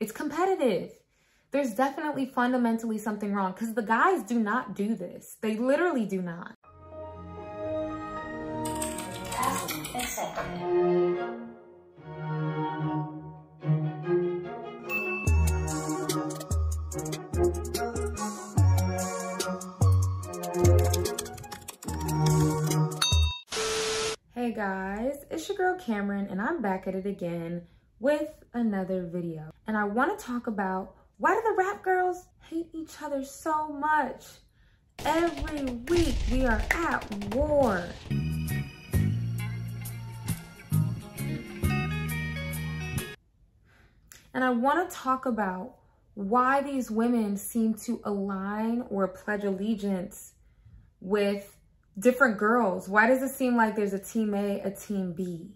It's competitive. There's definitely fundamentally something wrong because the guys do not do this. They literally do not. Hey guys, it's your girl Cameron and I'm back at it again with another video. And I want to talk about why do the rap girls hate each other so much? Every week we are at war. And I want to talk about why these women seem to align or pledge allegiance with different girls. Why does it seem like there's a team A, a team B,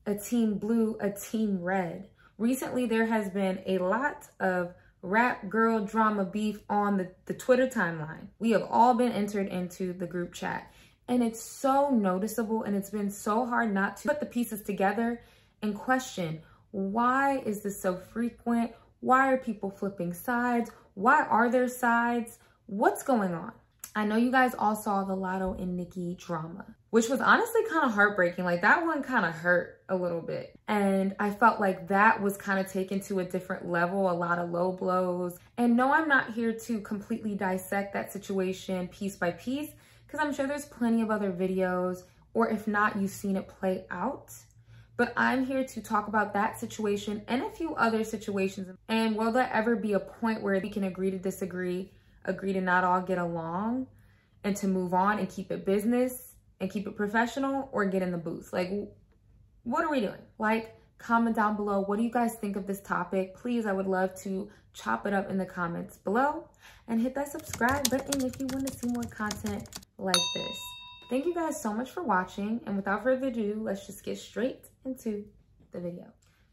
a team blue, a team red? Recently, there has been a lot of rap girl drama beef on the Twitter timeline. We have all been entered into the group chat and it's so noticeable and it's been so hard not to put the pieces together and question, why is this so frequent? Why are people flipping sides? Why are there sides? What's going on? I know you guys all saw the Latto and Nicki drama, which was honestly kind of heartbreaking. Like that one kind of hurt a little bit. And I felt like that was kind of taken to a different level, a lot of low blows. And no, I'm not here to completely dissect that situation piece by piece, because I'm sure there's plenty of other videos, or if not, you've seen it play out. But I'm here to talk about that situation and a few other situations. And will there ever be a point where we can agree to disagree, agree to not all get along, and to move on and keep it business and keep it professional, or get in the booth? Like, what are we doing? Like, comment down below. What do you guys think of this topic? Please, I would love to chop it up in the comments below, and hit that subscribe button if you want to see more content like this. Thank you guys so much for watching, and without further ado, let's just get straight into the video.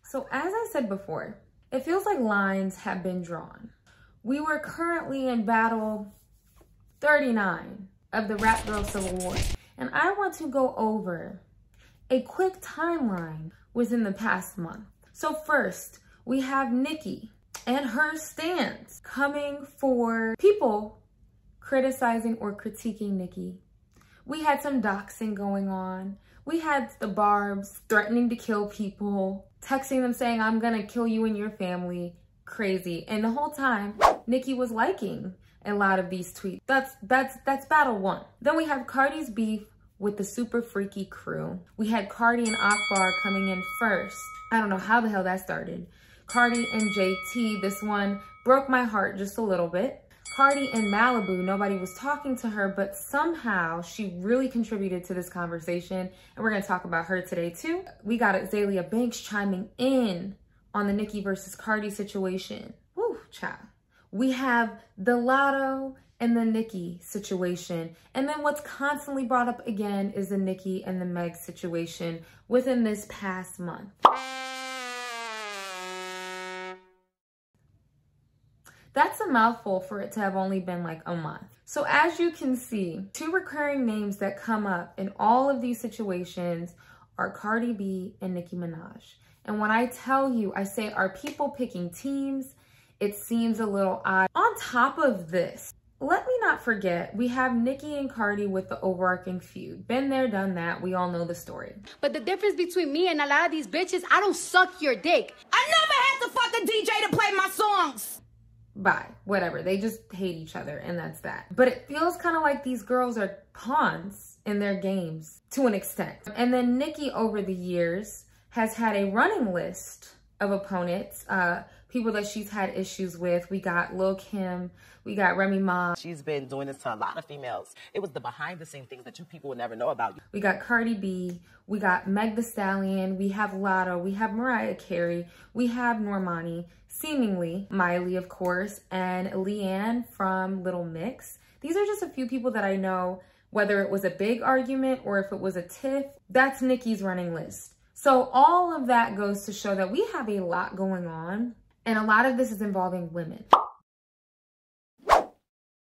So as I said before, it feels like lines have been drawn. We were currently in battle 39 of the Rap Girl Civil War, and I want to go over a quick timeline within the past month. So first, we have Nicki and her stance coming for people criticizing or critiquing Nicki. We had some doxing going on. We had the Barbs threatening to kill people, texting them saying, I'm gonna kill you and your family. Crazy. And the whole time, Nicki was liking a lot of these tweets. That's battle one. Then we have Cardi's beef with the Super Freaky crew. We had Cardi and Akbar coming in first. I don't know how the hell that started. Cardi and JT, this one broke my heart just a little bit. Cardi and Malibu, nobody was talking to her, but somehow she really contributed to this conversation, and we're gonna talk about her today too. We got Azealia Banks chiming in on the Nicki versus Cardi situation. Woo, child. We have the Latto and the Nicki situation. And then what's constantly brought up again is the Nicki and the Meg situation within this past month. That's a mouthful for it to have only been like a month. So as you can see, two recurring names that come up in all of these situations are Cardi B and Nicki Minaj. And when I tell you, I say, are people picking teams? It seems a little odd. On top of this, let me not forget, we have Nicki and Cardi with the overarching feud. Been there, done that. We all know the story. But the difference between me and a lot of these bitches, I don't suck your dick. I never had to fuck a DJ to play my songs. Bye, whatever. They just hate each other and that's that. But it feels kind of like these girls are pawns in their games to an extent. And then Nicki over the years has had a running list of opponents, people that she's had issues with. We got Lil' Kim, we got Remy Ma. She's been doing this to a lot of females. It was the behind the scenes things that you people would never know about. We got Cardi B, we got Meg Thee Stallion, we have Latto, we have Mariah Carey, we have Normani, seemingly Miley, of course, and Leanne from Little Mix. These are just a few people that I know, whether it was a big argument or if it was a tiff. That's Nicki's running list. So all of that goes to show that we have a lot going on, and a lot of this is involving women.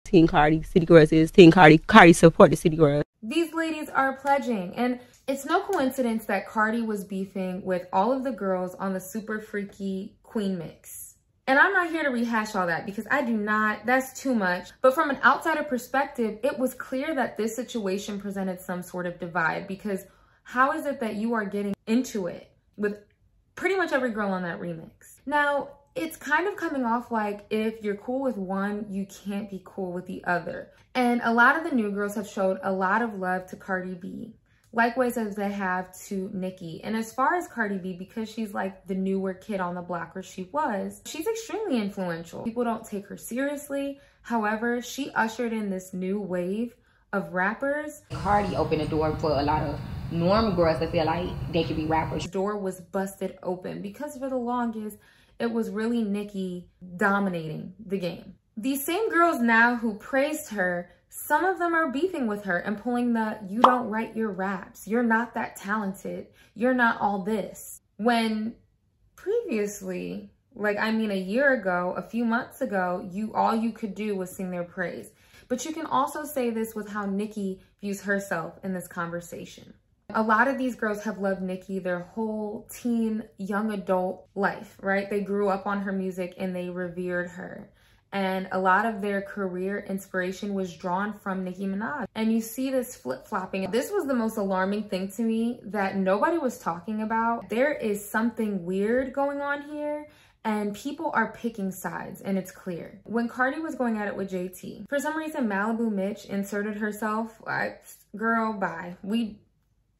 Team Cardi, City Girls is Team Cardi. Cardi support the City Girls. These ladies are pledging, and it's no coincidence that Cardi was beefing with all of the girls on the Super Freaky Queen Mix. And I'm not here to rehash all that because I do not, that's too much. But from an outsider perspective, it was clear that this situation presented some sort of divide, because how is it that you are getting into it with pretty much every girl on that remix? Now, it's kind of coming off like if you're cool with one, you can't be cool with the other. And a lot of the new girls have showed a lot of love to Cardi B, likewise as they have to Nicki. And as far as Cardi B, because she's like the newer kid on the block, or she was, she's extremely influential. People don't take her seriously. However, she ushered in this new wave of rappers. Cardi opened the door for a lot of normal girls that feel like they could be rappers. The door was busted open because for the longest, it was really Nicki dominating the game. These same girls now who praised her, some of them are beefing with her and pulling the, you don't write your raps, you're not that talented, you're not all this. When previously, like I mean a year ago, a few months ago, all you could do was sing their praise. But you can also say this with how Nicki views herself in this conversation. A lot of these girls have loved Nicki their whole teen, young adult life, right? They grew up on her music and they revered her. And a lot of their career inspiration was drawn from Nicki Minaj. And you see this flip-flopping. This was the most alarming thing to me that nobody was talking about. There is something weird going on here, and people are picking sides, and it's clear. When Cardi was going at it with JT, for some reason, Malibu Mitch inserted herself. Girl, bye. We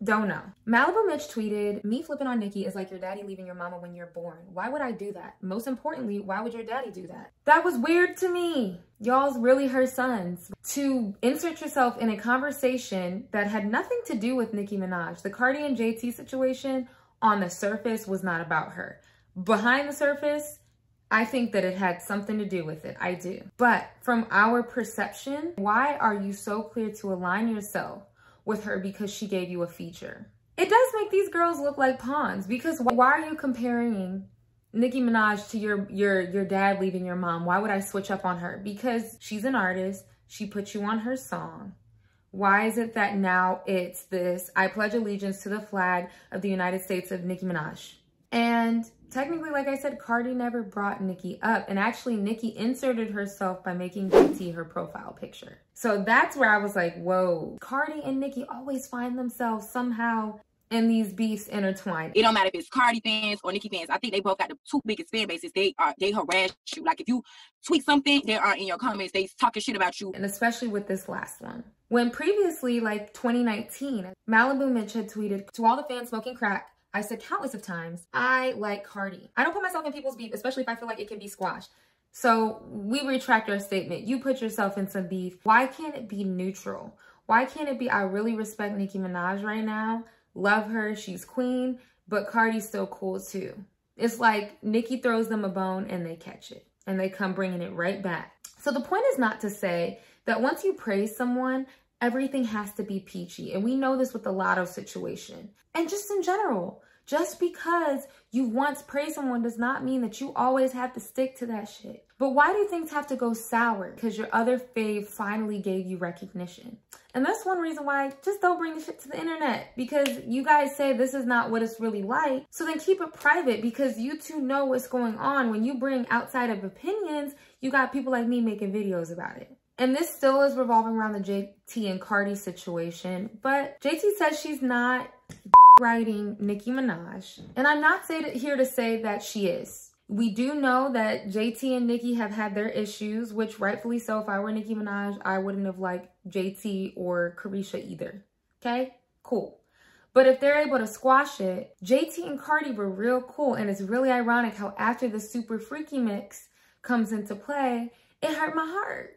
don't know. Malibu Mitch tweeted, "Me flipping on Nicki is like your daddy leaving your mama when you're born. Why would I do that? Most importantly, why would your daddy do that?" That was weird to me. Y'all's really her sons. To insert yourself in a conversation that had nothing to do with Nicki Minaj. The Cardi and JT situation on the surface was not about her. Behind the surface, I think that it had something to do with it. I do. But from our perception, why are you so clear to align yourself with her because she gave you a feature? It does make these girls look like pawns, because why are you comparing Nicki Minaj to your dad leaving your mom? Why would I switch up on her? Because she's an artist. She put you on her song. Why is it that now it's this, I pledge allegiance to the flag of the United States of Nicki Minaj? And technically, like I said, Cardi never brought Nicki up. And actually, Nicki inserted herself by making JT her profile picture. So that's where I was like, whoa. Cardi and Nicki always find themselves somehow in these beefs intertwined. It don't matter if it's Cardi fans or Nicki fans. I think they both got the two biggest fan bases. They harass you. Like if you tweet something, they are in your comments. They talking shit about you. And especially with this last one. When previously, like 2019, Malibu Mitch had tweeted, "To all the fans smoking crack, I said countless of times, I like Cardi. I don't put myself in people's beef, especially if I feel like it can be squashed." So we retract our statement. You put yourself in some beef. Why can't it be neutral? Why can't it be, I really respect Nicki Minaj right now, love her, she's queen, but Cardi's still cool too. It's like Nicki throws them a bone and they catch it and they come bringing it right back. So the point is not to say that once you praise someone, everything has to be peachy. And we know this with the Lotto situation. And just in general, just because you once praised someone does not mean that you always have to stick to that shit. But why do things have to go sour? Because your other fave finally gave you recognition. And that's one reason why just don't bring the shit to the internet. Because you guys say this is not what it's really like. So then keep it private, because you two know what's going on. When you bring outside of opinions, you got people like me making videos about it. And this still is revolving around the JT and Cardi situation. But JT says she's not writing Nicki Minaj. And I'm not here to say that she is. We do know that JT and Nicki have had their issues, which rightfully so. If I were Nicki Minaj, I wouldn't have liked JT or Caresha either. Okay? Cool. But if they're able to squash it, JT and Cardi were real cool. And it's really ironic how after the Super Freaky mix comes into play, it hurt my heart.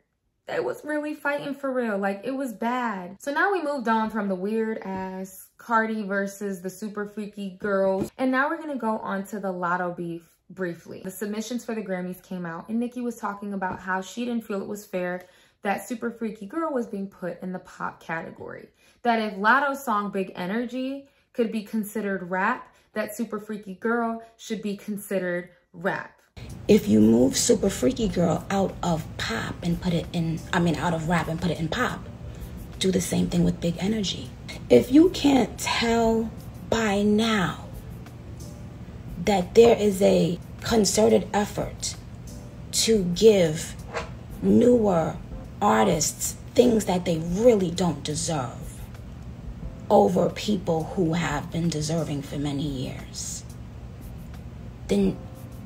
They was really fighting for real. Like, it was bad. So now we moved on from the weird ass Cardi versus the Super Freaky girls. And now we're going to go on to the Lotto beef briefly. The submissions for the Grammys came out and Nicki was talking about how she didn't feel it was fair that Super Freaky Girl was being put in the pop category. That if Lotto's song Big Energy could be considered rap, that Super Freaky Girl should be considered rap. If you move Super Freaky Girl out of pop and put it in, out of rap and put it in pop, do the same thing with Big Energy. If you can't tell by now that there is a concerted effort to give newer artists things that they really don't deserve over people who have been deserving for many years, then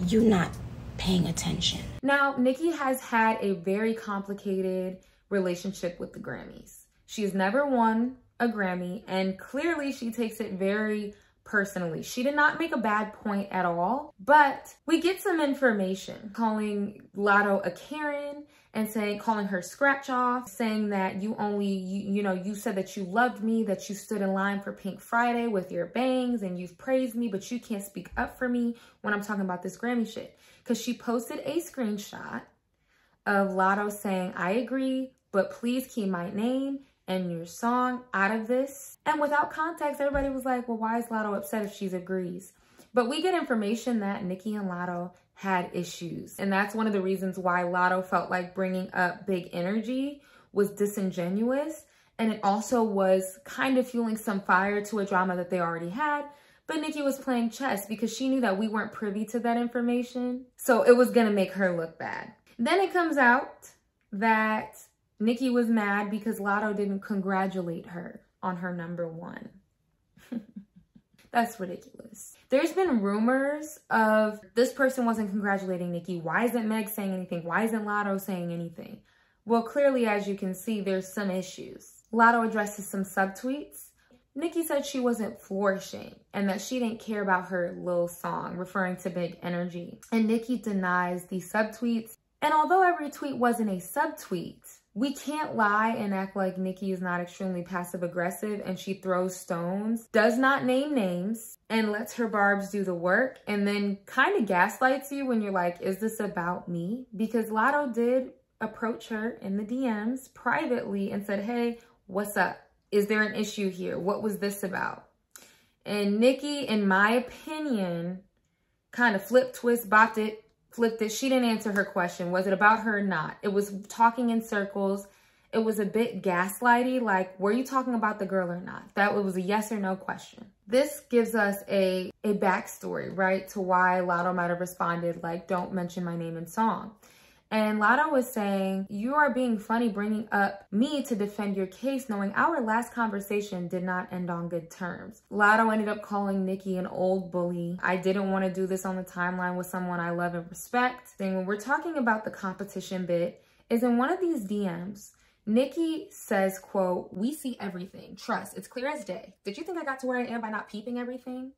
you're not paying attention. Now, Nicki has had a very complicated relationship with the Grammys. She's never won a Grammy, and clearly she takes it very personally. She did not make a bad point at all, but we get some information calling Latto a Karen and calling her scratch off, saying that you said that you loved me, that you stood in line for Pink Friday with your bangs and you've praised me, but you can't speak up for me when I'm talking about this Grammy shit. Because she posted a screenshot of Latto saying, I agree, but please keep my name and your song out of this. And without context, everybody was like, well, why is Latto upset if she agrees? But we get information that Nicki and Latto had issues. And that's one of the reasons why Latto felt like bringing up Big Energy was disingenuous. And it also was kind of fueling some fire to a drama that they already had. But Nicki was playing chess because she knew that we weren't privy to that information. So it was gonna make her look bad. Then it comes out that Nicki was mad because Latto didn't congratulate her on her #1. That's ridiculous. There's been rumors of this person wasn't congratulating Nicki. Why isn't Meg saying anything? Why isn't Latto saying anything? Well, clearly, as you can see, there's some issues. Latto addresses some subtweets. Nicki said she wasn't flourishing and that she didn't care about her little song, referring to Big Energy. And Nicki denies these subtweets. And although every tweet wasn't a subtweet, we can't lie and act like Nicki is not extremely passive-aggressive and she throws stones, does not name names, and lets her barbs do the work, and then kind of gaslights you when you're like, is this about me? Because Latto did approach her in the DMs privately and said, hey, what's up? Is there an issue here? What was this about? And Nicki, in my opinion, kind of flipped it. She didn't answer her question. Was it about her or not? It was talking in circles. It was a bit gaslighty, like, were you talking about the girl or not? That was a yes or no question. This gives us a backstory, right, to why Latto might have responded like, don't mention my name in song. And Latto was saying, you are being funny bringing up me to defend your case, knowing our last conversation did not end on good terms. Latto ended up calling Nicki an old bully. I didn't want to do this on the timeline with someone I love and respect. Then when we're talking about the competition bit, is in one of these DMs, Nicki says, quote, we see everything. Trust, it's clear as day. Did you think I got to where I am by not peeping everything?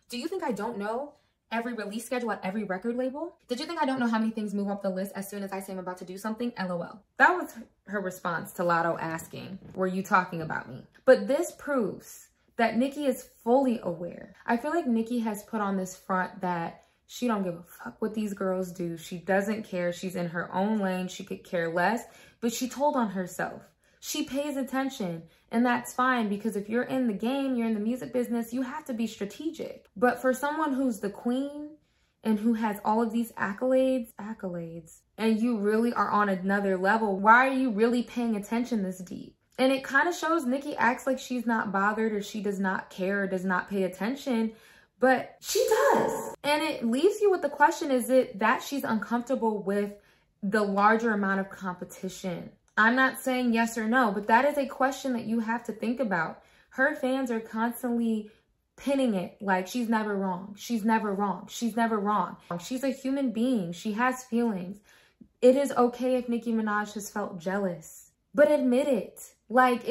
Do you think I don't know every release schedule at every record label? Did you think I don't know how many things move up the list as soon as I say I'm about to do something? LOL. That was her response to Latto asking, were you talking about me? But this proves that Nicki is fully aware. I feel like Nicki has put on this front that she don't give a fuck what these girls do. She doesn't care. She's in her own lane. She could care less, but she told on herself. She pays attention, and that's fine because if you're in the game, you're in the music business, you have to be strategic. But for someone who's the queen and who has all of these accolades, and you really are on another level, why are you really paying attention this deep? And it kind of shows Nicki acts like she's not bothered or she does not care or does not pay attention, but she does. And it leaves you with the question, is it that she's uncomfortable with the larger amount of competition? I'm not saying yes or no, but that is a question that you have to think about. Her fans are constantly pinning it like she's never wrong. She's never wrong. She's never wrong. She's a human being. She has feelings. It is okay if Nicki Minaj has felt jealous, but admit it. Like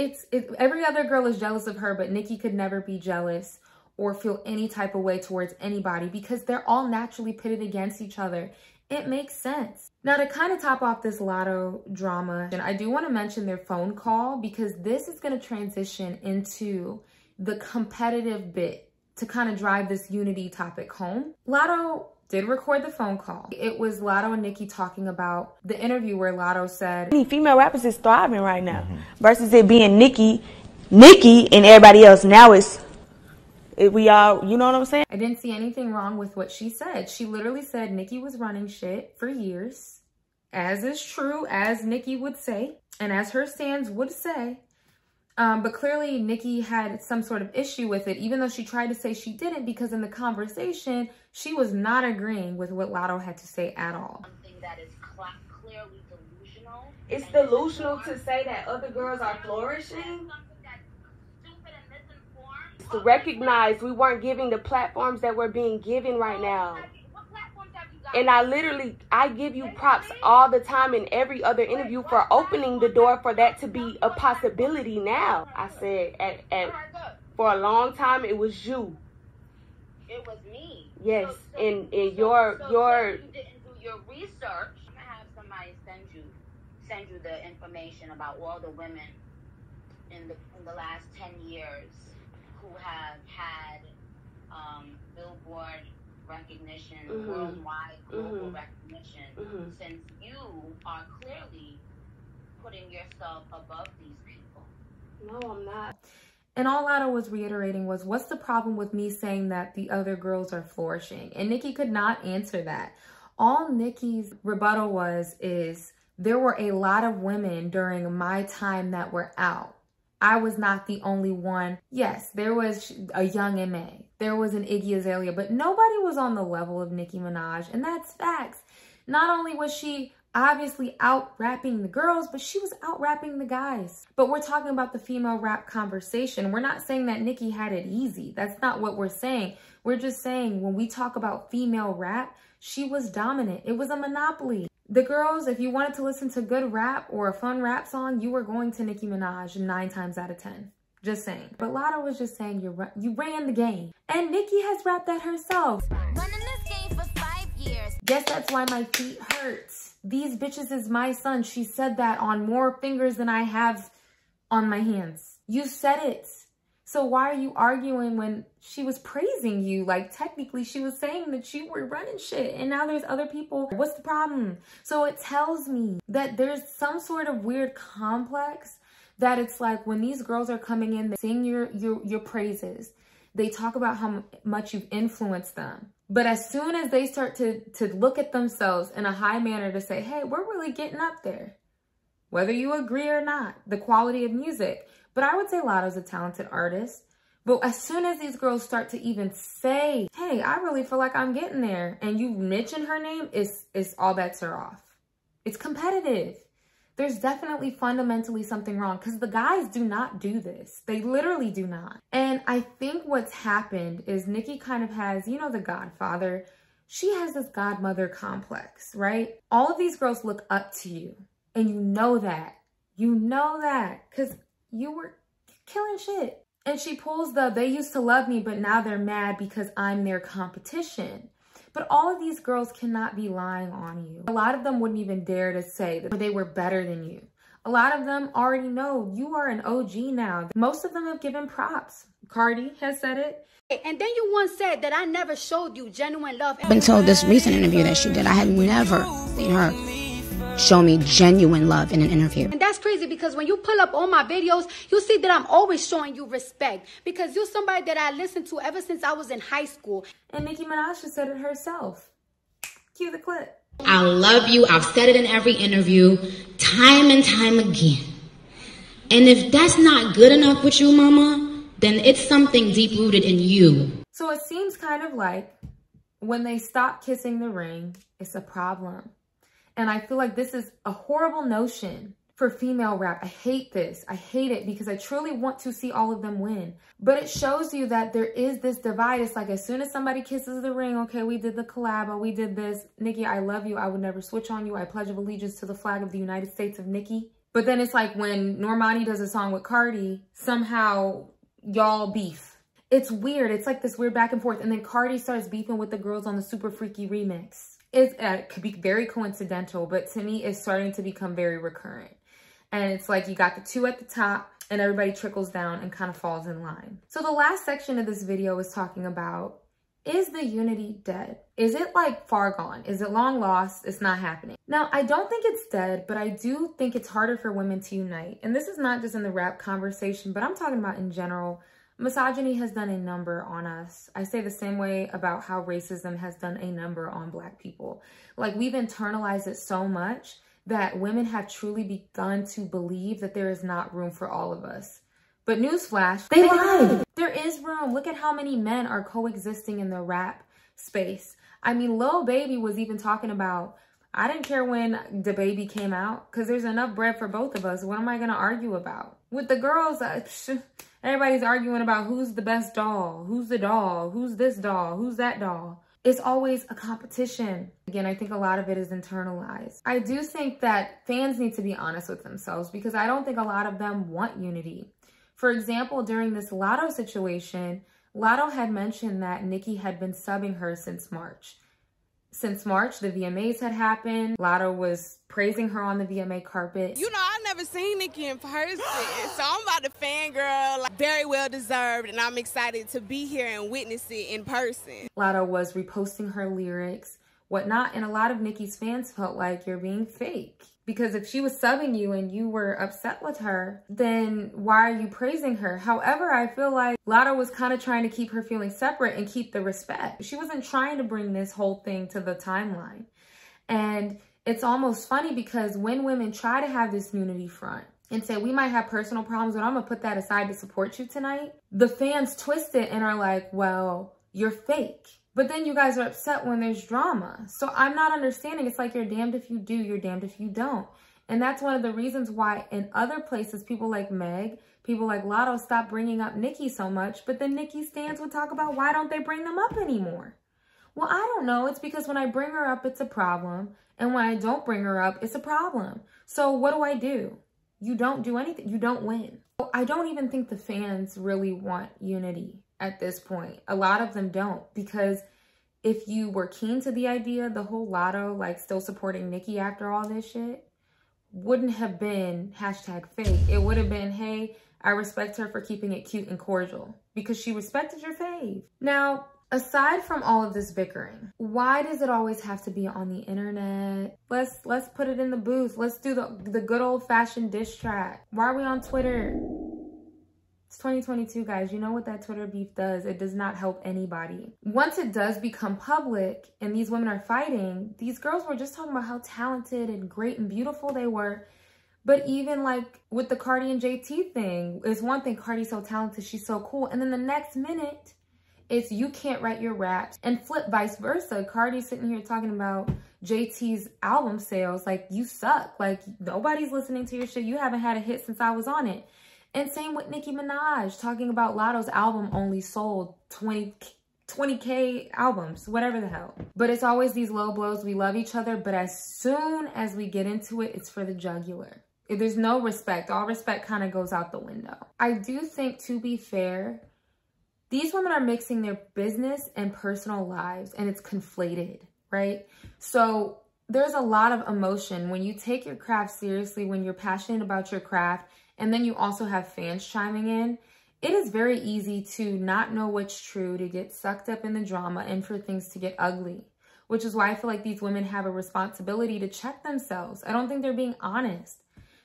every other girl is jealous of her, but Nicki could never be jealous or feel any type of way towards anybody because they're all naturally pitted against each other. It makes sense. Now, to kind of top off this Latto drama, and I do want to mention their phone call because this is going to transition into the competitive bit to kind of drive this unity topic home. Latto did record the phone call. It was Latto and Nicki talking about the interview where Latto said, female rappers is thriving right now versus it being Nicki and everybody else. Now we all, you know what I'm saying? I didn't see anything wrong with what she said. She literally said Nicki was running shit for years, as is true, as Nicki would say, and as her stans would say. But clearly Nicki had some sort of issue with it, even though she tried to say she didn't, because in the conversation, she was not agreeing with what Latto had to say at all. that is clearly delusional. It's delusional to say that other girls are flourishing. To recognize we weren't giving the platforms that we're being given right now. And I give you props all the time in every other interview for opening the door for that to be a possibility now. I said for a long time it was you. It was me. Yes, so and your you didn't do your research. I'm gonna have somebody send you the information about all the women in the last 10 years who have had Billboard recognition, worldwide global recognition, since you are clearly putting yourself above these people. No, I'm not. And all Latto was reiterating was, what's the problem with me saying that the other girls are flourishing? And Nicki could not answer that. All Nicki's rebuttal is there were a lot of women during my time that were out. I was not the only one. Yes, there was a Young M.A. There was an Iggy Azalea, but nobody was on the level of Nicki Minaj, and that's facts. Not only was she obviously out rapping the girls, but she was out rapping the guys. But we're talking about the female rap conversation. We're not saying that Nicki had it easy. That's not what we're saying. We're just saying when we talk about female rap, she was dominant. It was a monopoly. The girls, if you wanted to listen to good rap or a fun rap song, you were going to Nicki Minaj 9 times out of 10. Just saying. But Latto was just saying you ran the game. And Nicki has rapped that herself. Running this game for 5 years. Guess that's why my feet hurt. These bitches is my son. She said that on more fingers than I have on my hands. You said it. So why are you arguing when she was praising you? Like, technically, she was saying that you were running shit. And now there's other people. What's the problem? So it tells me that there's some sort of weird complex that it's like when these girls are coming in, they sing your praises. They talk about how much you've influenced them. But as soon as they start to look at themselves in a high manner to say, hey, we're really getting up there. Whether you agree or not, the quality of music. But I would say Latto's a talented artist. But as soon as these girls start to even say, hey, I really feel like I'm getting there, and you mention her name, it's all bets are off. It's competitive. There's definitely fundamentally something wrong because the guys do not do this. They literally do not. And I think what's happened is Nicki kind of has, you know, the Godfather. She has this godmother complex, right? All of these girls look up to you, and you know that. You know that because you were killing shit. And she pulls they used to love me, but now they're mad because I'm their competition. But all of these girls cannot be lying on you. A lot of them wouldn't even dare to say that they were better than you. A lot of them already know you are an OG now. Most of them have given props. Cardi has said it. And then you once said that I never showed you genuine love. Up until this recent interview that she did, I had never seen her show me genuine love in an interview. And that's crazy because when you pull up all my videos, you see that I'm always showing you respect because you're somebody that I listened to ever since I was in high school. And Nicki Minaj has said it herself. Cue the clip. I love you. I've said it in every interview, time and time again. And if that's not good enough with you, mama, then it's something deep-rooted in you. So it seems kind of like when they stop kissing the ring, it's a problem. And I feel like this is a horrible notion for female rap. I hate this. I hate it because I truly want to see all of them win. But it shows you that there is this divide. It's like as soon as somebody kisses the ring, okay, we did the collab, or we did this. Nicki, I love you. I would never switch on you. I pledge of allegiance to the flag of the United States of Nicki. But then it's like when Normani does a song with Cardi, somehow y'all beef. It's weird. It's like this weird back and forth. And then Cardi starts beefing with the girls on the Super Freaky remix. It could be very coincidental, but to me, it's starting to become very recurrent. And it's like you got the two at the top and everybody trickles down and kind of falls in line. So the last section of this video is talking about, is the unity dead? Is it like far gone? Is it long lost? It's not happening. Now, I don't think it's dead, but I do think it's harder for women to unite. And this is not just in the rap conversation, but I'm talking about in general. Misogyny has done a number on us. I say the same way about how racism has done a number on Black people. Like, we've internalized it so much that women have truly begun to believe that there is not room for all of us. But newsflash, they lied. There is room. Look at how many men are coexisting in the rap space. I mean, Lil Baby was even talking about I didn't care when the baby came out because there's enough bread for both of us. What am I going to argue about? With the girls, everybody's arguing about who's the best doll, who's the doll, who's this doll, who's that doll. It's always a competition. Again, I think a lot of it is internalized. I do think that fans need to be honest with themselves because I don't think a lot of them want unity. For example, during this Latto situation, Latto had mentioned that Nicki had been subbing her since March. Since March, the VMAs had happened. Latto was praising her on the VMA carpet. You know, I've never seen Nicki in person, so I'm about to fangirl. Like, very well deserved, and I'm excited to be here and witness it in person. Latto was reposting her lyrics, whatnot, and a lot of Nicki's fans felt like you're being fake. Because if she was subbing you and you were upset with her, then why are you praising her? However, I feel like Latto was kind of trying to keep her feelings separate and keep the respect. She wasn't trying to bring this whole thing to the timeline. And it's almost funny because when women try to have this unity front and say, we might have personal problems, but I'm gonna put that aside to support you tonight, the fans twist it and are like, well, you're fake. But then you guys are upset when there's drama. So I'm not understanding. It's like you're damned if you do, you're damned if you don't. And that's one of the reasons why in other places, people like Meg, people like Latto stopped bringing up Nicki so much. But then Nicki stans would talk about why don't they bring them up anymore? Well, I don't know. It's because when I bring her up, it's a problem. And when I don't bring her up, it's a problem. So what do? You don't do anything. You don't win. I don't even think the fans really want unity at this point. A lot of them don't, because if you were keen to the idea, the whole Latto like still supporting Nicki after all this shit wouldn't have been #fake. It would have been, hey, I respect her for keeping it cute and cordial because she respected your fave. Now, aside from all of this bickering, why does it always have to be on the internet? Let's put it in the booth. Let's do the good old fashioned diss track. Why are we on Twitter? It's 2022, guys. You know what that Twitter beef does. It does not help anybody. Once it does become public and these women are fighting, these girls were just talking about how talented and great and beautiful they were. But even like with the Cardi and JT thing, it's one thing, Cardi's so talented, she's so cool. And then the next minute, it's you can't write your raps, and flip vice versa. Cardi's sitting here talking about JT's album sales. Like, you suck. Like, nobody's listening to your shit. You haven't had a hit since I was on it. And same with Nicki Minaj, talking about Latto's album only sold 20K albums, whatever the hell. But it's always these low blows. We love each other, but as soon as we get into it, it's for the jugular. If there's no respect, all respect kind of goes out the window. I do think, to be fair, these women are mixing their business and personal lives, and it's conflated, right? So there's a lot of emotion when you take your craft seriously, when you're passionate about your craft, and then you also have fans chiming in. It is very easy to not know what's true, to get sucked up in the drama, and for things to get ugly, which is why I feel like these women have a responsibility to check themselves. I don't think they're being honest.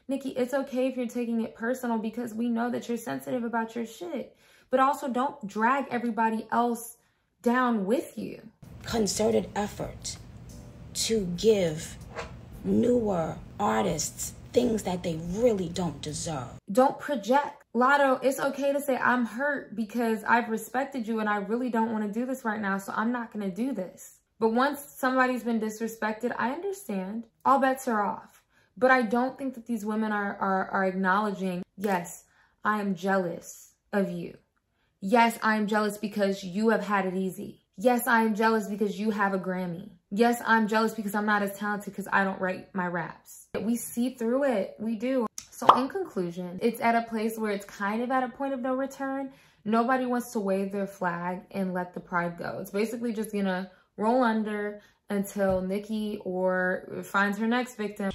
Nicki, it's okay if you're taking it personal because we know that you're sensitive about your shit, but also don't drag everybody else down with you. Concerted effort to give newer artists things that they really don't deserve. Don't project. Latto, it's okay to say, I'm hurt because I've respected you and I really don't want to do this right now, so I'm not going to do this. But once somebody's been disrespected, I understand. All bets are off. But I don't think that these women are acknowledging, yes, I am jealous of you. Yes, I am jealous because you have had it easy. Yes, I am jealous because you have a Grammy. Yes, I'm jealous because I'm not as talented because I don't write my raps. We see through it. We do. So in conclusion, it's at a place where it's kind of at a point of no return. Nobody wants to wave their flag and let the pride go. It's basically just gonna roll under until Nicki or finds her next victim.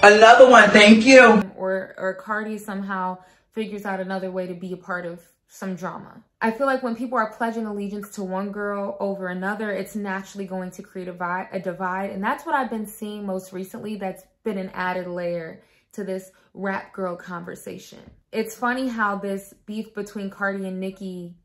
Another one, thank you. Or Cardi somehow figures out another way to be a part of some drama. I feel like when people are pledging allegiance to one girl over another, it's naturally going to create a divide. And that's what I've been seeing most recently. That's been an added layer to this rap girl conversation. It's funny how this beef between Cardi and Nicki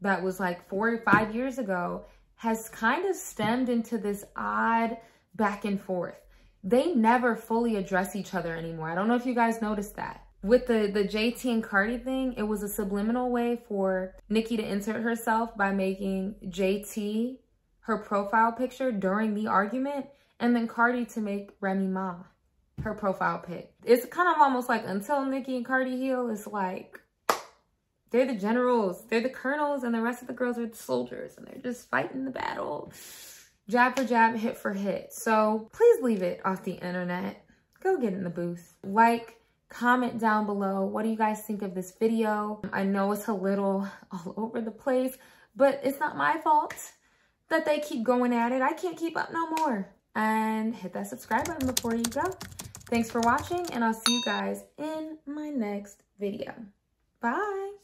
that was like 4 or 5 years ago has kind of stemmed into this odd back and forth. They never fully address each other anymore. I don't know if you guys noticed that. With the JT and Cardi thing, it was a subliminal way for Nicki to insert herself by making JT her profile picture during the argument. And then Cardi to make Remy Ma her profile pic. It's kind of almost like until Nicki and Cardi heal, it's like they're the generals, they're the colonels, and the rest of the girls are the soldiers, and they're just fighting the battle. Jab for jab, hit for hit. So please leave it off the internet. Go get in the booth. Like, comment down below. What do you guys think of this video? I know it's a little all over the place, but it's not my fault that they keep going at it. I can't keep up no more. And hit that subscribe button before you go. Thanks for watching, and I'll see you guys in my next video. Bye.